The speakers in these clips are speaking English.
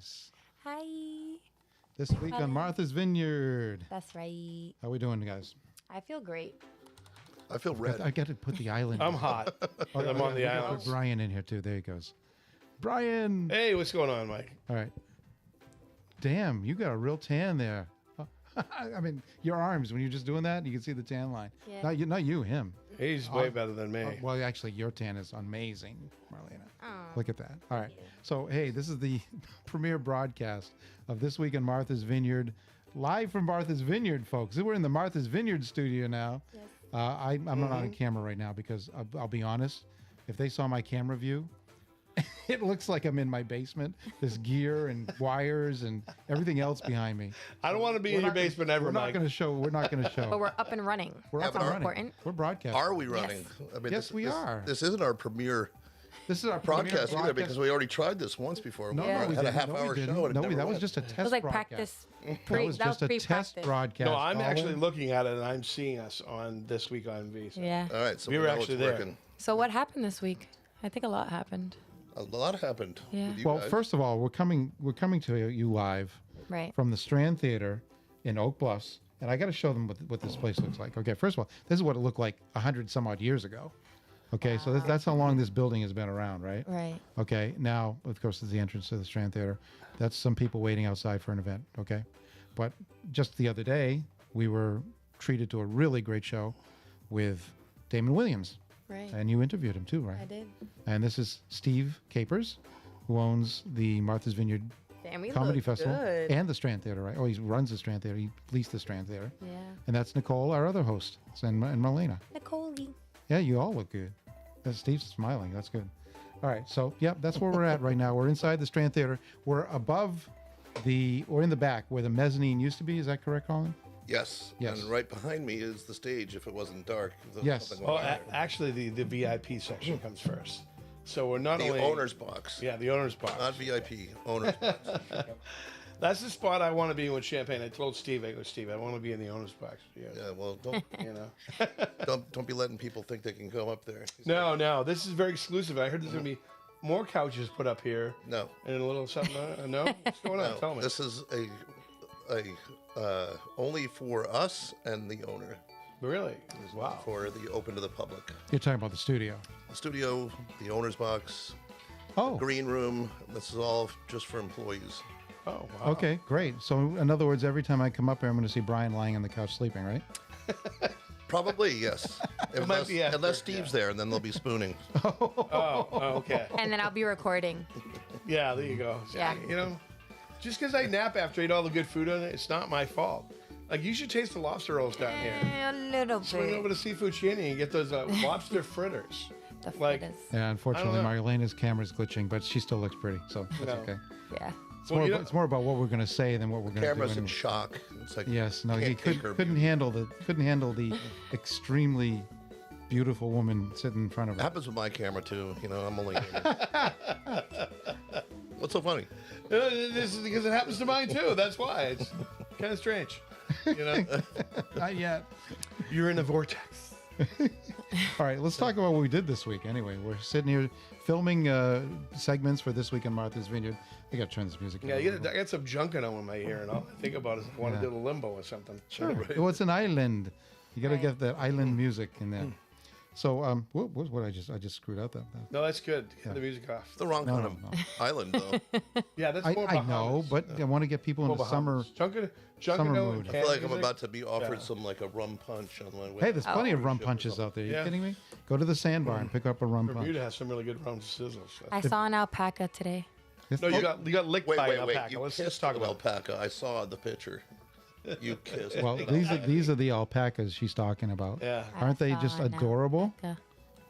ladies. Hi. This week on Martha's Vineyard. That's right. How we doing, guys? I feel great. I feel red. I got to put the island. I'm hot. I'm on the island. Put Brian in here too. There he goes. Brian. Hey, what's going on, Mike? All right. Damn, you got a real tan there. I mean, your arms, when you're just doing that, you can see the tan line. Yeah. Not you, him. He's way better than me. Well, actually, your tan is amazing, Marlena. Oh, Look at that. All right. So, hey, this is the premiere broadcast of This Week in Martha's Vineyard, live from Martha's Vineyard, folks. We're in the Martha's Vineyard studio now. Yes. I'm not on camera right now because I'll be honest, if they saw my camera view, it looks like I'm in my basement. There's gear and wires and everything else behind me. I don't want to be in your basement ever, We're not Mike. going to show. We're not going to show. But we're up and running. We're up That's and all running. important. We're broadcasting. Are we running? Yes. I mean, Yes, we are. This isn't our premiere This is our premiere broadcast either because we already tried this once before. No, Yeah. We no, we had a didn't. half-hour we didn't. show. And No, it never that was went. just a test It was like broadcast. practice. That was just a test pre-practice. broadcast. No, I'm Colin. actually looking at it, and I'm seeing us on This Week on V. So. Yeah. All right, so We we were know actually it's there. working. So what happened this week? I think a lot happened. A lot happened. Yeah. With you Well, guys. first of all, we're coming to you live Right. from the Strand Theater in Oak Bluffs, and I got to show them what this place looks like. Okay, first of all, this is what it looked like 100 some odd years ago. Okay, so that's how long this building has been around, right? Right. Okay, now of course is the entrance to the Strand Theater. That's some people waiting outside for an event. Okay, but just the other day we were treated to a really great show with Damon Williams. Right. And you interviewed him too, right? I did. And this is Steve Capers, who owns the Martha's Vineyard Damn, we Comedy look Festival good. and the Strand Theater, right? Oh, he runs the Strand Theater. He leased the Strand Theater. Yeah. And that's Nicole, our other host, and Marlena. Nicole. Yeah, you all look good. Steve's smiling. That's good. All right. So, yeah, that's where we're at right now. We're inside the Strand Theater. We're we're in the back where the mezzanine used to be. Is that correct, Colin? Yes. Yes. And right behind me is the stage if it wasn't dark. Yes. Something Well, like that. actually, the VIP section comes first. So we're not The only owner's box. Yeah, the owner's box. Not VIP. Owner's box. That's the spot I want to be in with champagne. I told Steve, Steve, I want to be in the owner's box. Yeah, well, don't You know. don't be letting people think they can go up there. No, this is very exclusive. I heard there's going to be more couches put up here. No. And a little something. No? What's going on? No, Tell me. this is only for us and the owner. Really? Wow. For the open to the public. You're talking about the studio. The studio, the owner's box, Oh, green room. This is all just for employees. Oh, wow. okay, great. So, in other words, every time I come up here, I'm going to see Brian lying on the couch sleeping, right? Probably, yes. might be after, unless Steve's there, and then they'll be spooning. Oh, okay. And then I'll be recording. Yeah, there you go. Yeah. You know, just because I nap after I eat all the good food on it, it's not my fault. Like, you should taste the lobster rolls down here. A little Swing over bit. to Seafood Shanty and get those lobster fritters. The like- fritters. Yeah, unfortunately, I don't Marlena's camera's glitching, but she still looks pretty, so that's No. okay. Yeah. It's more about what we're going to say than what we're going to do. Camera's in anyway. shock. It's like Yes, no, he can't take her couldn't beauty. handle the extremely beautiful woman sitting in front of It her. happens with my camera too. You know, I'm only. What's so funny? This is because it happens to mine, too. That's why. It's kind of strange. You know? Not yet. You're in a vortex. All right, let's talk about what we did this week. Anyway, we're sitting here filming segments for This Week in Martha's Vineyard. I got to turn this music. Yeah, down. I got some junking on in my ear, and all I think about is I want to do a limbo or something. Sure. Well, it's an island. You got to get that island music in there. So, what I just screwed up that. No, that's good. Get the music off. It's the wrong kind of no. island, though. Yeah, that's I more know, Bahamas. but I want to get people in the summer. Junking summer out mood. with I feel like I'm music. about to be offered Yeah. some like a rum punch on my way. Hey, there's plenty of rum Ship or punches something. out there. Are you Yeah. kidding me? Go to the sandbar and pick up a rum punch. Bermuda has some really good rum sizzles. I saw an alpaca today. It's- No, you got licked Wait, by wait, an wait! alpaca. You Let's kissed talk an about it. alpaca. I saw the picture. You kissed. Well, these are the alpacas she's talking about. Yeah. Aren't they I just saw an adorable? alpaca.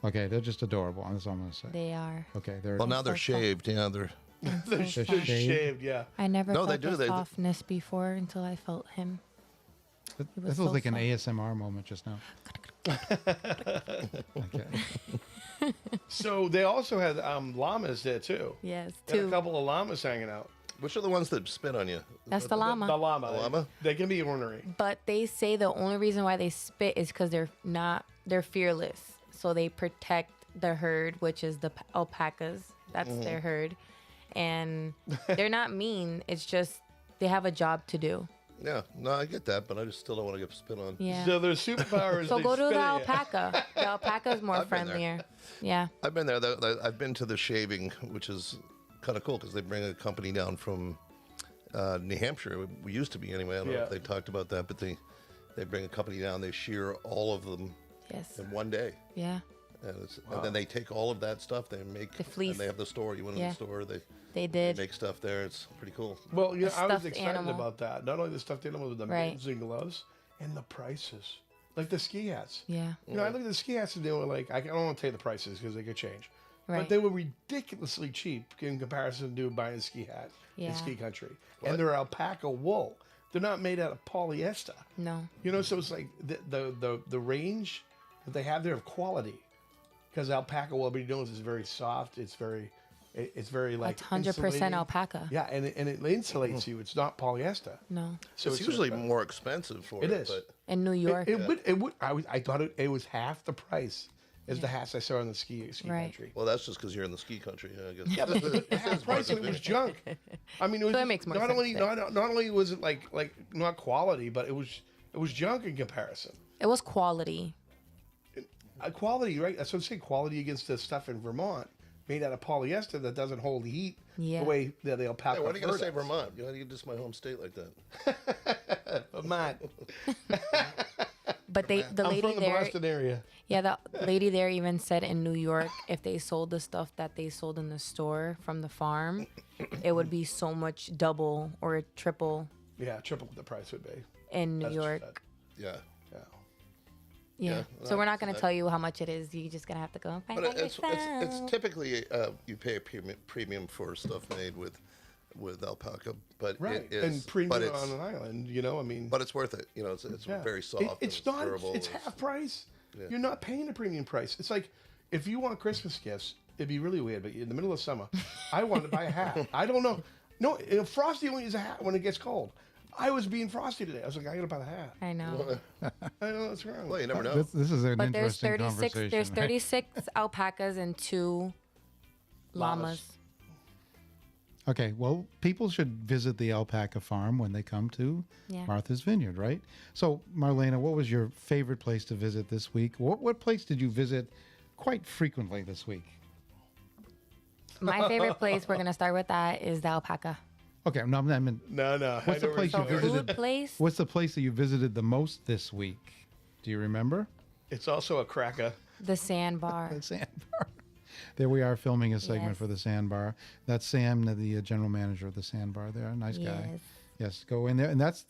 Okay, they're just adorable. That's all I'm gonna say. They are. Okay, they're Well, now they're So shaved. Yeah, they're. They're shaved. shaved, yeah. I never No, they felt do, the they do. softness before until I felt him. This was was so like an soft. ASMR moment just now. Okay. So they also had llamas there, too. Yes, Got a two. couple of llamas hanging out. Which are the ones that spit on you? That's the llama. The llama. The llama? They can be ornery. But they say the only reason why they spit is because they're fearless. So they protect the herd, which is the alpacas. That's their herd. and they're not mean. It's just they have a job to do. Yeah, no, I get that, but I just still don't want to get spit on. Yeah. So their superpowers. So they go to spit the at you. alpaca. The alpaca is more I've been there. friendlier. Yeah. I've been there. I've been to the shaving, which is kind of cool because they bring a company down from New Hampshire. We used to be anyway. I don't know if they talked about that, but they bring a company down. They shear all of them Yes. in one day. Yeah. And then they take all of that stuff. They make The fleece. and they have the store. You went to Yeah. the store. They They did. make stuff there. It's pretty cool. Well, you know, The I was stuffed excited animal. about that. Not only the stuffed animal, but the Right. mittens and gloves and the prices, like the ski hats. Yeah. You know, I look at the ski hats and they were like, I don't want to tell you the prices because they could change. Right. But they were ridiculously cheap in comparison to buying a ski hat Yeah. in ski country. And they're alpaca wool. They're not made out of polyester. No. You know, so it's like the range that they have there of quality. Because alpaca wool, everybody knows, is very soft. It's very like It's 100% insulating. alpaca. Yeah, and it insulates you. It's not polyester. No. So It's usually more expensive for It it. is. But In New York. It would. I thought it was half the price as the hats I saw in the ski Right. country. well, that's just because you're in the ski country. I guess. Yeah, but half price and it was junk. I mean, it was So that makes more not sense only then. not only was it like not quality, but it was junk in comparison. It was quality. Quality, right? That's what I'm saying. Quality against the stuff in Vermont made out of polyester that doesn't hold heat Yeah. the way that the alpaca. Hey, why are you going to fur say does. Vermont? You know, you just my home state like that. Vermont. But the I'm lady from the there, Boston area. yeah, the lady there even said in New York, if they sold the stuff that they sold in the store from the farm, it would be so much double or triple Yeah, triple what the price would be. in New That's what she York. Yeah. said. Yeah. Yeah. Yeah, So we're no, not going to that- tell you how much it is. You're just going to have to go and find But out it's yourself. typically you pay a premium for stuff made with alpaca, but Right. it is And premium but it's, on an island, you know, I mean. but it's worth it. You know, it's yeah. very soft. It's and not, durable. it's half price. You're not paying a premium price. It's like, if you want Christmas gifts, it'd be really weird, but in the middle of summer, I wanted to buy a hat. I don't know. No, Frosty only uses a hat when it gets cold. I was being Frosty today. I was like, I gotta buy the hat. I know. I don't know what's wrong. Well, you never know. This is an But there's interesting 36 conversation. there's 36 alpacas and 2 llamas. Okay, well, people should visit the alpaca farm when they come to Yeah. Martha's Vineyard, right? So, Marlena, what was your favorite place to visit this week? What place did you visit quite frequently this week? My favorite place, we're going to start with that, is the alpaca. Okay, no, I mean, No. What's I the know place where you it's going. visited? Food place? what's the place that you visited the most this week? Do you remember? It's also a cracker. The sandbar. The Sandbar. There we are filming a segment Yes. for the Sandbar. That's Sam, the general manager of the Sandbar there. Nice guy. Yes. Yes, go in there. And that's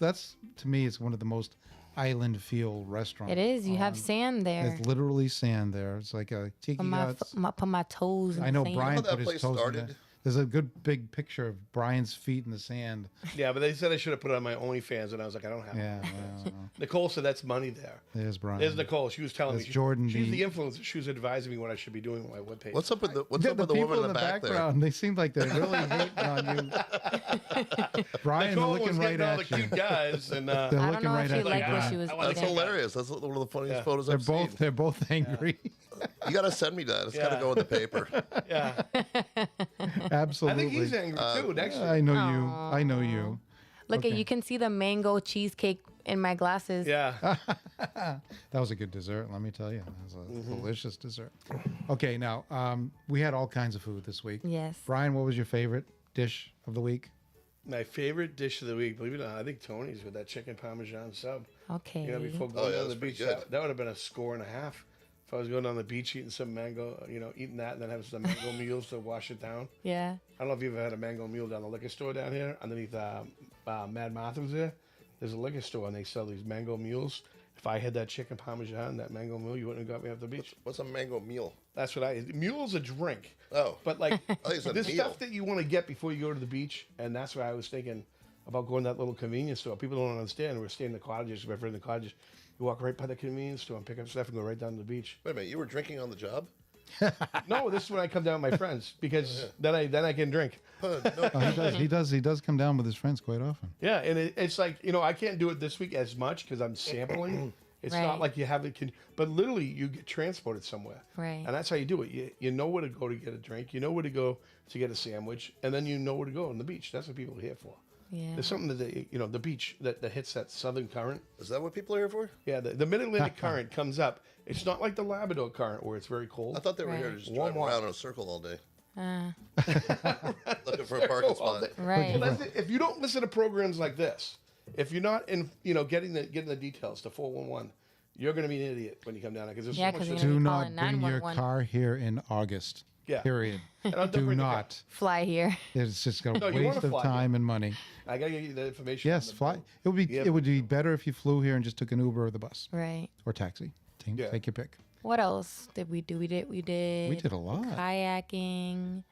to me, it's one of the most island feel restaurants. It is. You have on- sand there. It's literally sand there. It's like a tiki Put my, huts. put my toes in I know the sand. Brian How that put his place toes in started? there. There's a good big picture of Brian's feet in the sand. Yeah, but they said I should have put it on my OnlyFans, and I was like, I don't have it. Yeah, well, Nicole said that's money there. there's Brian. There's Nicole. She was telling That's me. Jordan She's B. the influencer. She was advising me what I should be doing with my webpage. What's up with the Yeah, woman people in the back there? background, they seem like they're really hating on you. Brian, Nicole they're was looking right getting all the at you. cute guys, and They're I don't looking know right if she at you. liked what Brian. she was That's eating. hilarious. That's one of the funniest Yeah. photos They're I've both seen. they're both angry. You got to send me that. It's got to Yeah. go in the paper. yeah, Absolutely. I think he's angry too. Next week. I know you. I know you. Look Okay. at you can see the mango cheesecake in my glasses. Yeah, That was a good dessert, let me tell you. That was a Mm-hmm. delicious dessert. Okay, now we had all kinds of food this week. Yes. Brian, what was your favorite dish of the week? my favorite dish of the week. Believe it or not, I think Tony's with that chicken parmesan sub. Okay. You know, before Oh, going yeah, down the that's pretty beach, good. that would have been a score and a half. If I was going down the beach eating some mango, eating that and then having some mango mules to wash it down. Yeah. I don't know if you've ever had a mango mule down the liquor store down here underneath Mad Martha's there. There's a liquor store and they sell these mango mules. If I had that chicken parmesan, that mango mule, you wouldn't have got me off the beach. What's a mango meal? That's what mule's a drink. Oh, But like you said this meal. stuff that you want to get before you go to the beach, and that's why I was thinking about going to that little convenience store. People don't understand. We're staying in the cottages. We're in the cottages. You walk right by the convenience store and pick up stuff and go right down to the beach. wait a minute. You were drinking on the job? No, this is when I come down with my friends because then I can drink. No. Oh, he does come down with his friends quite often. Yeah, and it's like I can't do it this week as much because I'm sampling It's Right. not like you have it, but literally you get transported somewhere. Right. And that's how you do it. You know where to go to get a drink. You know where to go to get a sandwich. And then you know where to go on the beach. That's what people are here for. Yeah. There's something that the beach that hits that southern current. Is that what people are here for? Yeah, the Mid-Atlantic current comes up. It's not like the Labrador current where it's very cold. I thought they were here Right. to just Warm drive water. around in a circle all day, Uh, looking for a parking spot. right. Well, that's it. If you don't listen to programs like this, if you're not in, getting the details, the 411, you're going to be an idiot when you come down there because there's Yeah, so 'cause much. you're Do gonna be not calling bring your 911. car here in August. Yeah. Period. And don't Do bring the car. not. Fly here. It's just a No, you wanna waste of fly. time and money. I got to get you the information. Yes, on the fly. boat. It would be. Yep. It would be better if you flew here and just took an Uber or the bus Right. or taxi. Yeah. Take your pick. What else did we do? We did. We did a lot. kayaking.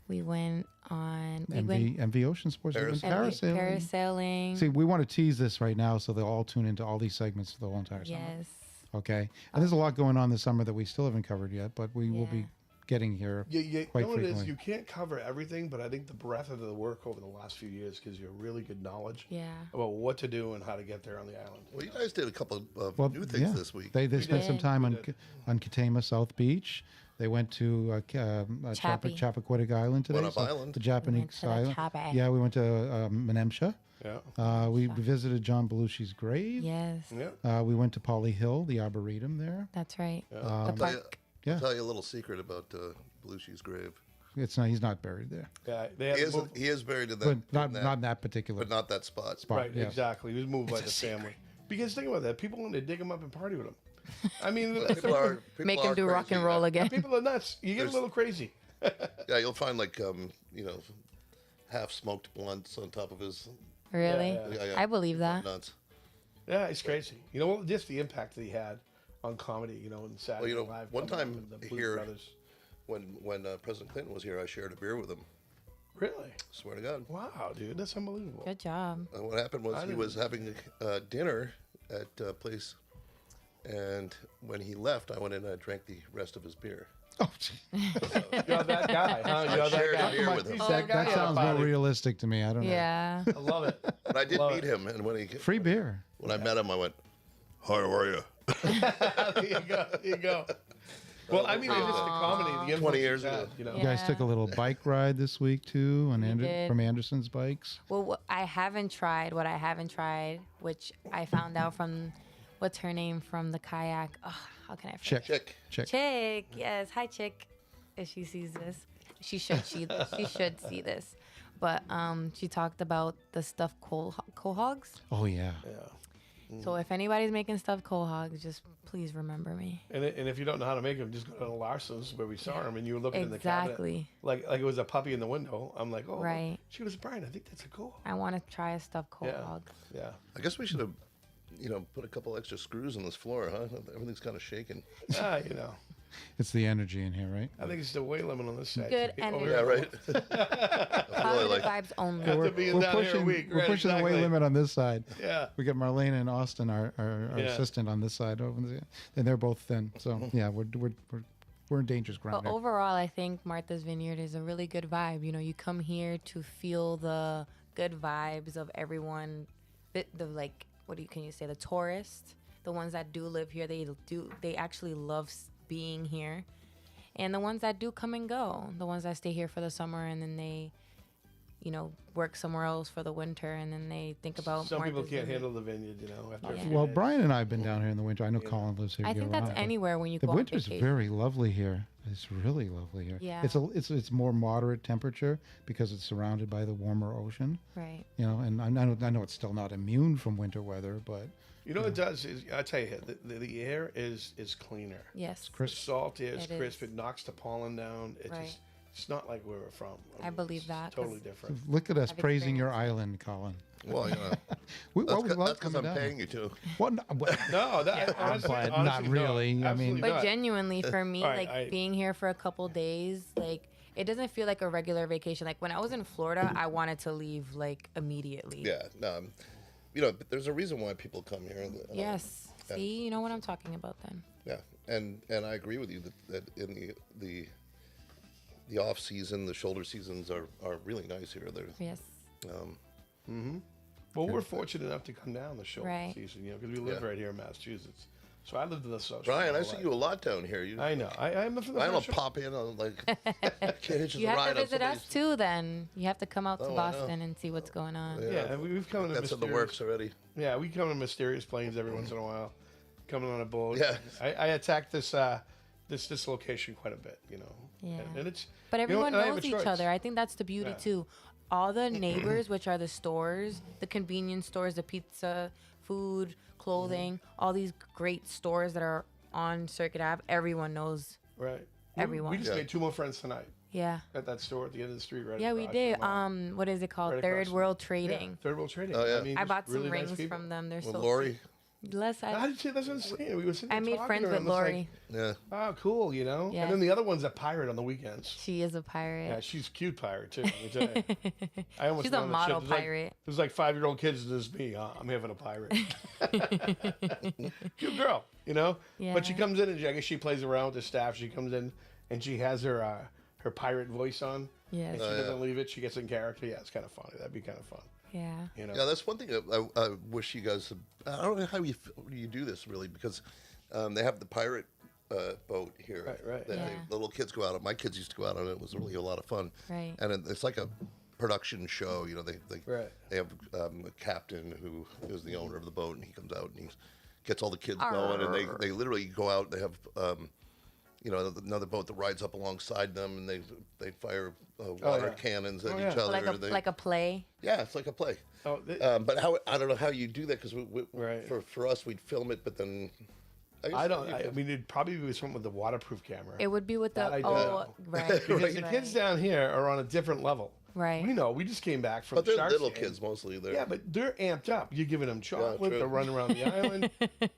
We went on. We MV Ocean Sports. We went Parasailing. parasailing. parasailing. See, we want to tease this right now so they'll all tune into all these segments the whole entire summer. Yes. Okay. And there's a lot going on this summer that we still haven't covered yet, but we will be Yeah. getting here You quite know what it is? frequently. You can't cover everything, but I think the breadth of the work over the last few years gives you a really good knowledge Yeah. about what to do and how to get there on the island. Well, you guys did a couple of Well, new things yeah. this week. They spent some did. time We on did. on Katama South Beach. They went to Chappie. Chappaquiddick Island today. One-Up Island. The Went Japanese to the island. Chappie. Yeah, we went to Menemsha. Yeah. We visited John Belushi's grave. Yes. Yeah. We went to Polly Hill, the Arboretum there. That's right. Um, The I'll tell you, park. Yeah. I'll tell you a little secret about Belushi's grave. It's not. He's not buried there, Yeah. They had He to is, move, he is buried in that, but not in that, not in that particular but not that spot. spot. right. yeah. Exactly. He was moved by It's the a family. Because think about that. People want to dig him up and party with him. I mean, People Make him are do rock crazy, and roll yeah. again. people are nuts. You get There's- a little crazy. Yeah, you'll find like half smoked blunts on top of his. Really? Yeah. I believe that. Nuts. Yeah, it's crazy. You know what? Just the impact that he had on comedy. And Saturday Well, Night Live. one coming time with the Blues here- Brothers. When President Clinton was here, I shared a beer with him. Really? Swear to God. Wow, dude, that's unbelievable. Good job. What happened was he was having dinner at a place, and when he left, I went in and I drank the rest of his beer. Oh, gee. You're that guy, huh? You're that shared guy. a beer with him. He's that guy that at a sounds more party. realistic to me. I don't know. Yeah. I love it. But I did Love meet it. him, and Free beer. when I met him, I went, "Hi, how are you?" There you go. There you go. Well, I mean, it's just the comedy. The 20 influence years he's had, ago. You know? You guys Yeah. took a little bike ride this week too, did. from Anderson's bikes. Well, what I haven't tried, which I found out from, what's her name from the kayak? Oh, how can I forget? Chick. Chick. Yes. Hi, Chick. If she sees this, she should see this. She should see this. But she talked about the stuffed quahogs. Oh yeah. Yeah. So if anybody's making stuffed quahogs, just please remember me. And if you don't know how to make them, just go to Larson's where we saw him, and you were looking in the cabinet, Exactly. like it was a puppy in the window. I'm like, oh, Right. She goes, Brian, I think that's a cool. I want to try a stuffed quahog. Yeah. I guess we should have, put a couple extra screws in this floor, huh? Everything's kind of shaking. It's the energy in here, right? I think it's the weight limit on this side. Good Over energy. here. Yeah, right. I really Positive like. vibes only. After being down here a week, we're right, pushing the weight exactly. limit on this side. Yeah. We got Marlena and Austin, our Yeah. assistant, on this side over there, and they're both thin. So yeah, we're in dangerous ground. But here. overall, I think Martha's Vineyard is a really good vibe. You come here to feel the good vibes of everyone. The like, can you say? The tourists, the ones that do live here, they actually love being here, and the ones that do come and go, the ones that stay here for the summer and then they, work somewhere else for the winter, and then they think about. Some people Martha's can't Vineyard. handle the vineyard, after a Yeah. few Well, days. Brian and I have been down here in the winter. I know Colin lives here. I think that's year-round, but anywhere when you The go on winter's vacation. very lovely here. It's really lovely here. Yeah. It's more moderate temperature because it's surrounded by the warmer ocean. Right. And I know it's still not immune from winter weather, but You know what it does is, I tell you, the air is cleaner. Yes. The salt air is It crisp. is. It knocks the pollen down. Right. It's not like where we're from. I believe it's that, Totally 'cause- different. look at us I've praising your experienced island, Colin. Well, We that's always love because coming I'm down. paying you to. What? No, No, that honestly, but not honestly, no, really. I mean- absolutely But not. genuinely, for me, Alright, like being here for a couple days, like it doesn't feel like a regular vacation. Like when I was in Florida, I wanted to leave like immediately. Yeah, no, but there's a reason why people come here. Yes. See, you know what I'm talking about then. Yeah, and I agree with you that in the off season, the shoulder seasons are really nice here. They're Yes. Well, we're fortunate enough to come down the shoulder Right. season, because we live Yeah. right here in Massachusetts. So I lived in the social. Brian, I see you a lot down here. I know. I'm from the I don't social. pop in on like can't hitch You a have ride to on visit us somebody's. too. Then you have to come out to Oh, I know. Boston and see what's going on. Yeah, we've come in That's in the works already. Yeah, we come in mysterious planes every once in a while, coming on a boat. Yeah. I attack this this location quite a bit, you know. Yeah. And it's But everyone and I have knows a each choice. other. I think that's the beauty Yeah. too. All the neighbors, which are the stores, the convenience stores, the pizza, food, clothing, all these great stores that are on Circuit Ave, everyone knows. Right. Everyone. We just made 2 more friends tonight Yeah. at that store at the end of the street, right? Yeah, we across did. from, What is it called? right across Third from- World yeah, Trading. Third World Trading. Oh, yeah. mean, I just bought some really nice rings people. from them. They're With so Lori. Less How did you? That's what I'm saying. We were sitting I there made talking friends to her, with and it's like, Lori. Yeah. oh, cool, you know? Yeah. And then the other one's a pirate on the weekends. She is a pirate. Yeah, she's a cute pirate, too. Let me tell you. I almost She's a went on the model ship. There's pirate. There's like 5-year-old kids, and there's me. I'm having a pirate. Cute girl, you know? But she Yeah. comes in, and I guess she plays around with the staff. She comes in, and she has her pirate voice on. Yes. And she Oh, doesn't yeah. leave it. She gets in character. Yeah, it's kind of funny. That'd be kind of fun. Yeah. You know? Yeah, that's one thing I wish you guys. I don't know how you do this really because they have the pirate boat here. Right. That Yeah. the little kids go out on. My kids used to go out on it. It was really a lot of fun. Right. And it's like a production show. You know, they Right. they have a captain who is the owner of the boat, and he comes out and he gets all the kids going, and they literally go out. They have. You know, another boat that rides up alongside them, and they fire water yeah. cannons at Oh, each yeah. other. Like a play. Yeah, it's like a play. Oh, But how I don't know how you do that because Right. for us we'd film it, but then guess I don't. you I could- mean, it'd probably be something with the waterproof camera. It would be with That the I don't right. Because the right. kids down here are on a different level. Right. We know. We just came back from but they're Sharks little game. kids mostly. They're Yeah, but they're amped up. You're giving them chocolate. true. They're running around the island.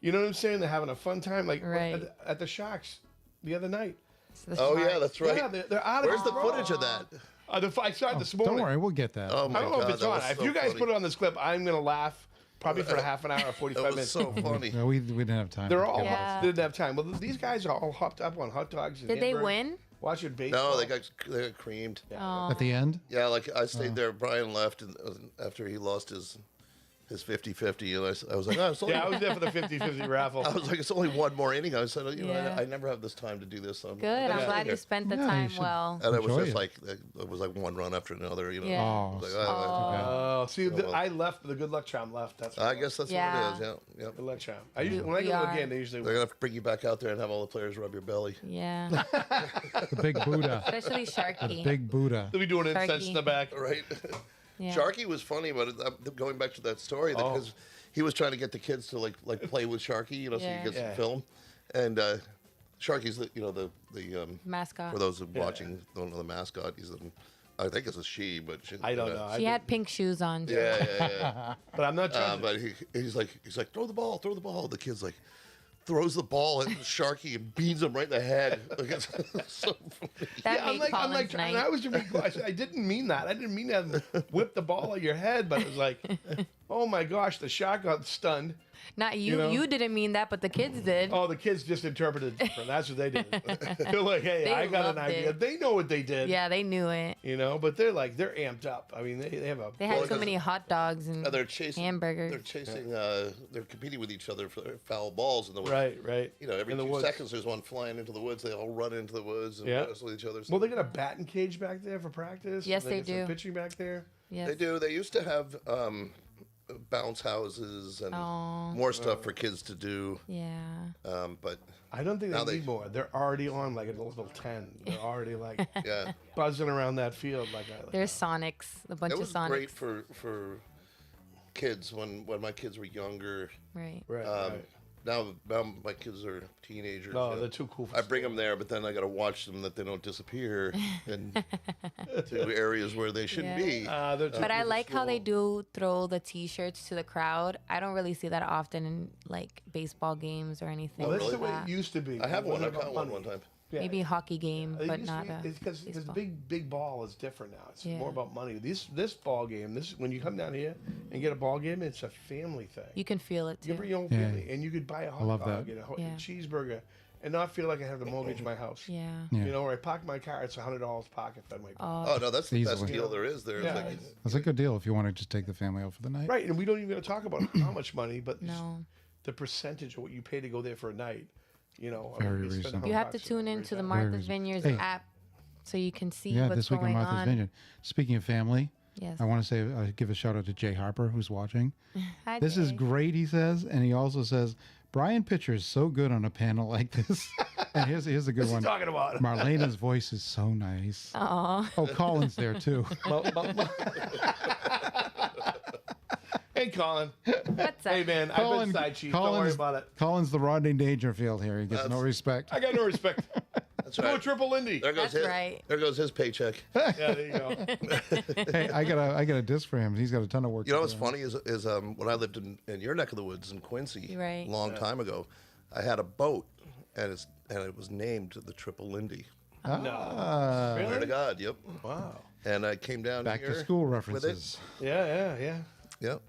You know what I'm saying? They're having a fun time. Like Right. at the Sharks the other night. The oh yeah, smart- that's right. Yeah, they're out of Where's the control. footage of that? I saw it this morning. Don't worry, we'll get that. Oh I my don't know god, if it's that on. was If so you guys funny. put it on this clip, I'm gonna laugh probably for a half an hour, 45 That was minutes. so funny. No, we didn't have time. They're all Yeah. they didn't have time. Well, these guys are all hopped up on hot dogs. And Did they hamburgers, win? Watching baseball. No, they got creamed. Oh. At the end. Yeah, like I stayed there. Brian left and after he lost his 50-50, and I was like, oh, it's only, Yeah, I was there for the 50-50 raffle. I was like, it's only one more inning. I said, you know, Yeah. I never have this time to do this. So Good. I'm I'm gonna glad stay you here. spent the Yeah, you time should- well. And it was Enjoy just it. like it was like one run after another. You know. Yeah. Oh, It was so like, too bad. Oh, see, well. I left. The good luck charm left. That's I guess that's Yeah. what it is. Yeah. good luck charm. I usually, when I We go to a are. game, they usually They're gonna have to bring you back out there and have all the players rub your belly. Yeah. The big Buddha. Especially Sharky. Big Buddha. they'll be doing incense Sharky. in the back. Right. Yeah. Sharky was funny, but going back to that story, Oh. because he was trying to get the kids to like play with Sharky, you know, so Yeah. you get Yeah. some film. And Sharky's the Mascot. for those watching don't know the mascot. I think it's a she, but I don't know. She had pink shoes on. Too. Yeah. But I'm not trying to. But he's like throw the ball. The kid's like throws the ball at Sharky and beans him right in the head. Like, it's so funny. That Yeah, I'm made like, Colin's and night. I was just I said, I didn't mean that. I didn't mean that. Whip the ball at your head, but it was like, oh my gosh, the shot got stunned. Not you. You know? You didn't mean that, but the kids did. Oh, the kids just interpreted it different. That's what they did. They're like, hey, They I got an loved idea. it. They know what they did. Yeah, they knew it. You know, but they're amped up. I mean, they have a. They had Well, so because- many hot dogs and They're chasing hamburgers. They're chasing. They're competing with each other for foul balls in the woods. Right. You know, every In the 2 woods. seconds there's one flying into the woods. They all run into the woods and Yeah. wrestle each other. Well, they got a batting cage back there for practice. Yes, and they got some do. Pitching back there. Yes. They do. They used to have bounce houses and Oh. more stuff for kids to do. Yeah. But I don't think Now they they- need more. They're already on like a level 10. They're already like yeah, buzzing around that field like There's Sonics, a bunch it of was Sonics. great for kids when my kids were younger. Right. right. Now my kids are teenagers. No, and they're too cool for I bring them there, but then I got to watch them that they don't disappear and to areas where they shouldn't Yeah. be. They're too But I cool for like how they school. do throw the T-shirts to the crowd. I don't really see that often in like baseball games or anything. Well, that's like the way that. it used to be. I have It one. I wasn't caught about one money. time. Yeah. Maybe a hockey game, It but used to not be- a It's because baseball. big ball is different now. It's Yeah. more about money. This ball game, when you come down here and get a ball game, it's a family thing. You can feel it You can too. bring your own Yeah. family, and you could buy a hot love dog that. and a Yeah. cheeseburger, and not feel like I have to mortgage my house. Yeah. Yeah. You know, where I park my car, it's $100 park at Fenway Park. Oh no, that's the best Easily. deal there is. There, Yeah. like, That's a good deal if you want to just take the family out for the night. Right, and we don't even talk about how much money, but No. the percentage of what you pay to go there for a night. You know, Very you spend reasonable. You have to $100 tune every into the time. Martha's reasonable. Vineyards Hey. app so you can see Yeah, what's this week on going Martha's on. Vineyard. Speaking of family, Yes. I want to say, give a shout out to Jay Harper, who's watching. Hi, This is Jay. great, he says. And he also says, Brian Pitcher is so good on a panel like this. And here's a good What's he one. talking about? Marlena's voice is so nice. Aw. Oh, Colin's there too. Hey, Colin. What's up? Hey, man. I've been side chief. Don't worry about it. Colin's the Rodney Dangerfield here. He gets no respect. I got no respect. That's Do a right. triple Lindy. There goes That's his. right. There goes his paycheck. Yeah, there you go. Hey, I got a disc for him. He's got a ton of work. You know to what's do. funny is when I lived in your neck of the woods in Quincy, Right. a long time ago, I had a boat, and it was named the Triple Lindy. Ah, No. Swear to Really? God, yep. Wow. And I came down back here to school with references. Yeah. Yep,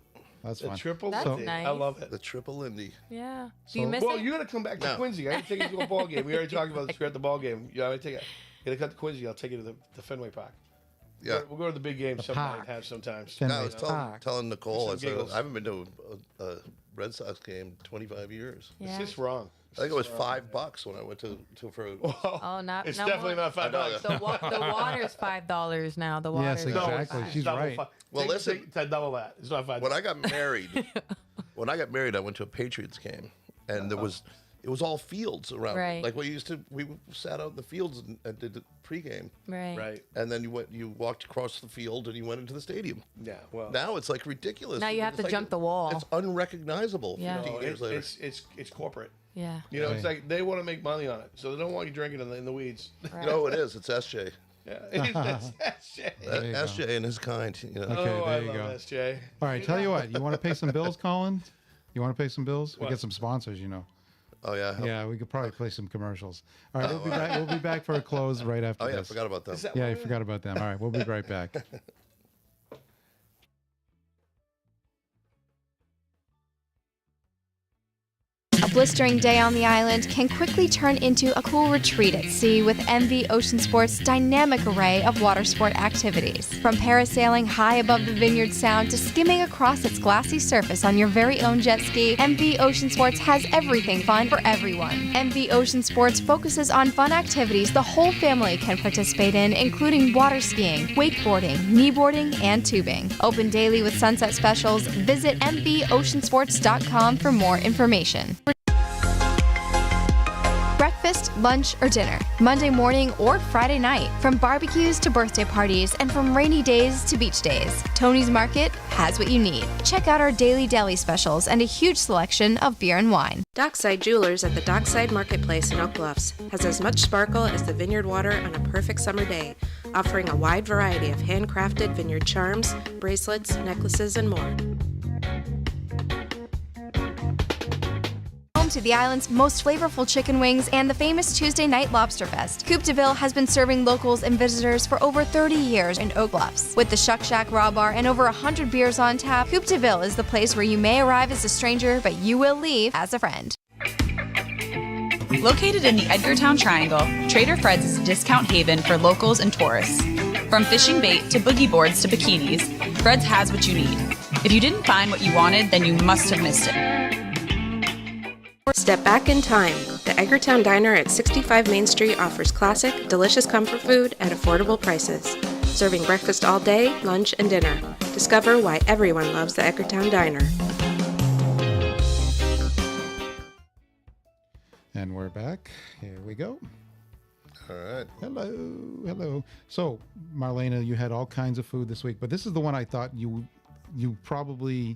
That's The fun. triple That's Lindy. nice. I love it. the Triple Lindy. Yeah. So- Do you miss Well, it? you got to come back to No. Quincy. I got to take you to a ball game. We already talked about this. We're at the ball game. Yeah, I take it. You got to come to Quincy. I'll take you to the Fenway Park. Yeah. We'll go to the big game sometime. park. Have sometimes. Fenway No, I was Park. telling Nicole, I Some said, giggles. I haven't been to a Red Sox game in 25 years. It's Yeah. just wrong. I think it was $5 when I went to for. Oh, not It's no definitely more. not $5. The water's $5 now. The water's Yes, exactly. it's She's double right. Well, listen. double that. It's not $5. When I got married, I went to a Patriots game, and it was all fields around. Right. Like we sat out in the fields and did the pregame, Right. Right. and then you walked across the field and you went into the stadium. Yeah. Well. Now it's like ridiculous. Now you have It's to jump the wall. It's unrecognizable. Yeah. 15 no, years later. it's corporate. Yeah. You know, it's Right. like they want to make money on it, so they don't want you drinking in the weeds. You know what it is? It's SJ. Yeah. It's SJ. There you go. SJ and his kind. You know. Okay, Oh, there I you love go. SJ. All right, tell you what. You want to pay some bills, Colin? You want to pay some bills? We What? get some sponsors, you know. Oh yeah. Yeah, we could probably play some commercials. All right, we'll be back for a close right after Oh yeah. I this. forgot about that. Is that Yeah, what I it is? forgot about them. All right, we'll be right back. A blistering day on the island can quickly turn into a cool retreat at sea with MV Ocean Sports' dynamic array of water sport activities. From parasailing high above the Vineyard Sound to skimming across its glassy surface on your very own jet ski, MV Ocean Sports has everything fun for everyone. MV Ocean Sports focuses on fun activities the whole family can participate in, including water skiing, wakeboarding, kneeboarding, and tubing. Open daily with sunset specials. Visit mvoceansports.com for more information. Breakfast, lunch, or dinner, Monday morning or Friday night. From barbecues to birthday parties and from rainy days to beach days, Tony's Market has what you need. Check out our daily deli specials and a huge selection of beer and wine. Dockside Jewelers at the Dockside Marketplace in Oak Bluffs has as much sparkle as the vineyard water on a perfect summer day, offering a wide variety of handcrafted vineyard charms, bracelets, necklaces, and more. Home to the island's most flavorful chicken wings and the famous Tuesday Night Lobster Fest, Coupe de Ville has been serving locals and visitors for over 30 years in Oak Bluffs. With the Shuck Shack Raw Bar and over 100 beers on tap, Coupe de Ville is the place where you may arrive as a stranger, but you will leave as a friend. Located in the Edgartown Triangle, Trader Fred's is a discount haven for locals and tourists. From fishing bait to boogie boards to bikinis, Fred's has what you need. If you didn't find what you wanted, then you must have missed it. Step back in time. The Edgartown Diner at 65 Main Street offers classic, delicious comfort food at affordable prices. Serving breakfast all day, lunch, and dinner. Discover why everyone loves the Edgartown Diner. And we're back. Here we go. All right. Hello. So, Marlena, you had all kinds of food this week, but this is the one I thought you probably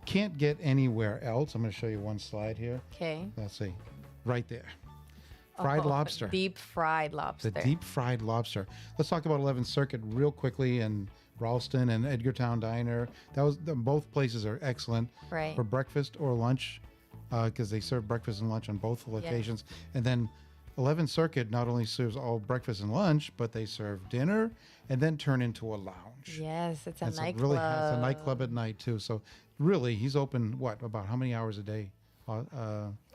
can't get anywhere else. I'm going to show you one slide here. Okay. Let's see. Right there. Fried lobster. Deep fried lobster. The deep fried lobster. Let's talk about 11th Circuit real quickly and Ralston and Edgartown Diner. Both places are excellent Right. for breakfast or lunch because they serve breakfast and lunch on both locations. And then 11th Circuit not only serves all breakfast and lunch, but they serve dinner and then turn into a lounge. Yes, it's a It's nightclub. it's a nightclub at night too. So really, he's open about how many hours a day?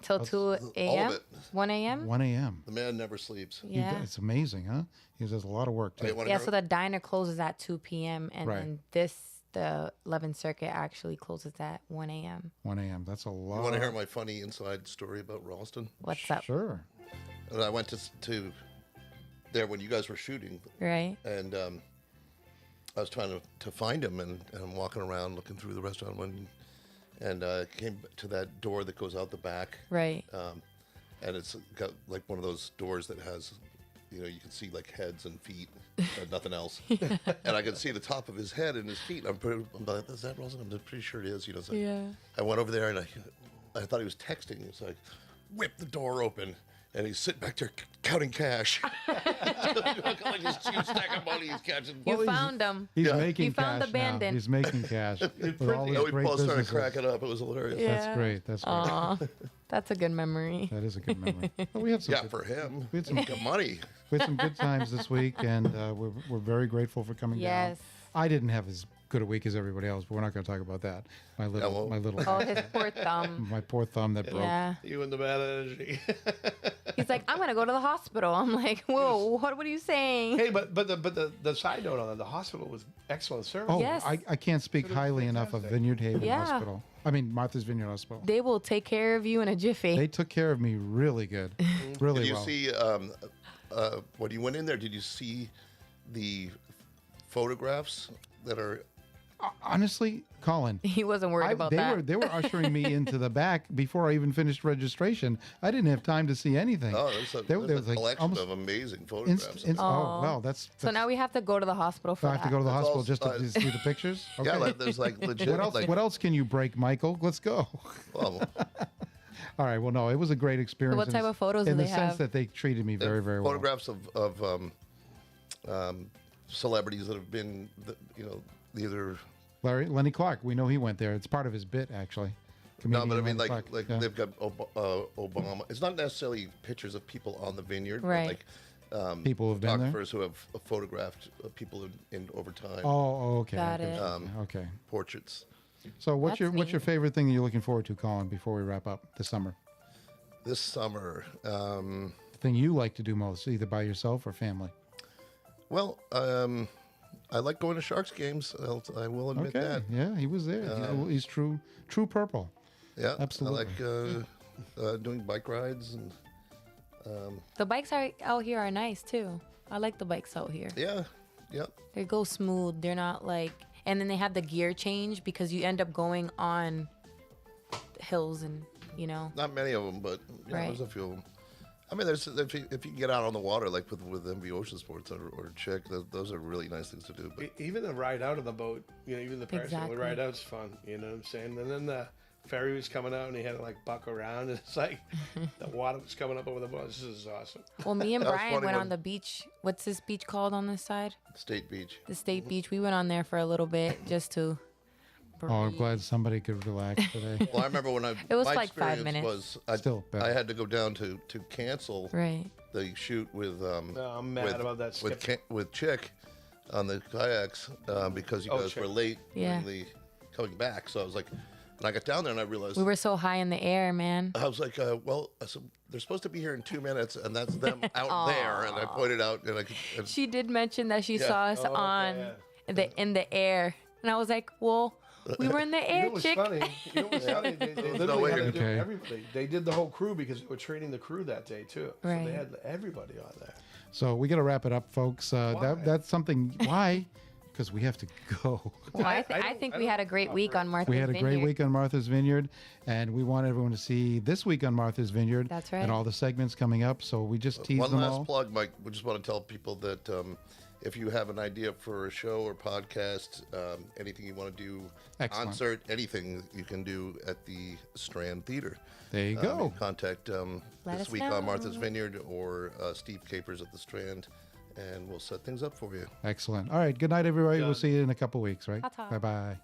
Till 2 All a.m. of it. 1 a.m. 1 a.m. The man never sleeps. Yeah. It's amazing, huh? He does a lot of work Hey, too. wanna Yeah, hear- so the diner closes at 2 p.m. and Right. then this the 11th Circuit actually closes at 1 a.m. 1 a.m. That's a lot. You want to hear my funny inside story about Ralston? What's up? Sure. And I went to there when you guys were shooting, Right. and I was trying to find him, and I'm walking around looking through the restaurant and came to that door that goes out the back. Right. And it's got like one of those doors that has, you know, you can see like heads and feet and nothing else. And I could see the top of his head and his feet. I'm like, is that Ralston? I'm pretty sure it is. You know, like, Yeah. I went over there and I thought he was texting. He was like, whip the door open. And he's sitting back there counting cash. Like this huge stack of money he's catching. You found him. He's Yeah. making You found cash the bandit. now. He's making cash. With all these We great both started businesses. cracking up. It was hilarious. Yeah. That's great. That's great. Aw, that's a good memory. That is a good memory. Well, we had some Yeah, good, for him. We had some- Got money. we had some good times this week, and we're very grateful for coming down. Yes. I didn't have as good a week as everybody else, but we're not going to talk about that. My little, Oh, his poor thumb. my poor thumb that broke. Yeah. You and the bad energy. He's like, I'm gonna go to the hospital. I'm like, whoa, what are you saying? Hey, but the side note on that, the hospital was excellent service. Oh, Yes. I can't speak highly enough of fantastic. Vineyard Haven Yeah. Hospital. I mean, Martha's Vineyard Hospital. They will take care of you in a jiffy. They took care of me really good, really Did you well. see, when you went in there, did you see the photographs that are... Honestly, Colin, He wasn't worried about that. they were ushering me into the back before I even finished registration. I didn't have time to see anything. Oh, there's a, There- there's there a was like collection almost of amazing photographs. oh, well, that's So now we have to go to the hospital for I have to that. go to the That's hospital all- just to see the pictures. Okay. Yeah, like, there's like legit... what else? like, What else can you break, Michael? Let's go. well, All right. Well, no, it was a great experience. what in type the- of photos in do the they sense have? that they treated me very, very well. photographs of celebrities that have been, either... Lenny Clark, we know he went there. It's part of his bit, actually. No, Comedian but I mean, Lenny like Clark. Yeah. they've got Obama. It's not necessarily pictures of people on the vineyard, Right. but like People who've been there? photographers who have photographed people in over time, Oh, okay. Got okay. it. Okay. portraits. So what's That's your neat. favorite thing that you're looking forward to, Colin, before we wrap up this summer? This summer, The thing you like to do most, either by yourself or family. well, I like going to Sharks games. I will admit Okay. that. Yeah, he was there. He's true purple. Yeah, Absolutely. I like doing bike rides and The bikes out here are nice too. I like the bikes out here. yeah. They go smooth. They're not like, and then they have the gear change because you end up going on hills and Not many of them, but Right. there's a few of them. I mean, there's if you can get out on the water like with MV Ocean Sports or Chick, those are really nice things to do. But Even the ride out of the boat, even the parasailing Exactly. ride out's fun. You know what I'm saying? And then the ferry was coming out, and he had to like buck around, and it's like the water was coming up over the boat. This is awesome. Well, me and That was Brian funny went when- on the beach. What's this beach called on this side? State Beach. The State Beach. We went on there for a little bit just to. Oh, I'm breathe. glad somebody could relax today. Well, I remember when It was my like 5 experience minutes. was Still better. I had to go down to cancel Right. the shoot with I'm mad about that with Chick on the kayaks because you Oh, guys Chick. were late Yeah. coming back. So I was like, when I got down there and I realized We were so high in the air, man. I was like, well, I said, they're supposed to be here in 2 minutes, and that's them out there. And I pointed out, and I could. And She did mention that she saw us Oh, okay, on yeah. in the air, and I was like, "Well, we were in the You know air, what's chick." funny? You know what's funny? They no literally way had to you do could- everybody. They did the whole crew because they were training the crew that day too. So Right. they had everybody on there. So we got to wrap it up, folks. Why? That's something. Why? Because we have to go. Well, I don't- think I we don't had a great week on Martha's We had a Vineyard. great week on Martha's Vineyard, and we want everyone to see this week on Martha's Vineyard. That's right. And all the segments coming up. So we just teased one them last all. plug, Mike. We just want to tell people that if you have an idea for a show or podcast, anything you want to do, Excellent. concert, anything you can do at the Strand Theater. There you go. Contact Let this us week on know. Martha's Vineyard or Steve Capers at the Strand, and we'll set things up for you. Excellent. All right. Good night, everybody. We'll Done. see you in a couple weeks, right? Ta-ta. Bye bye.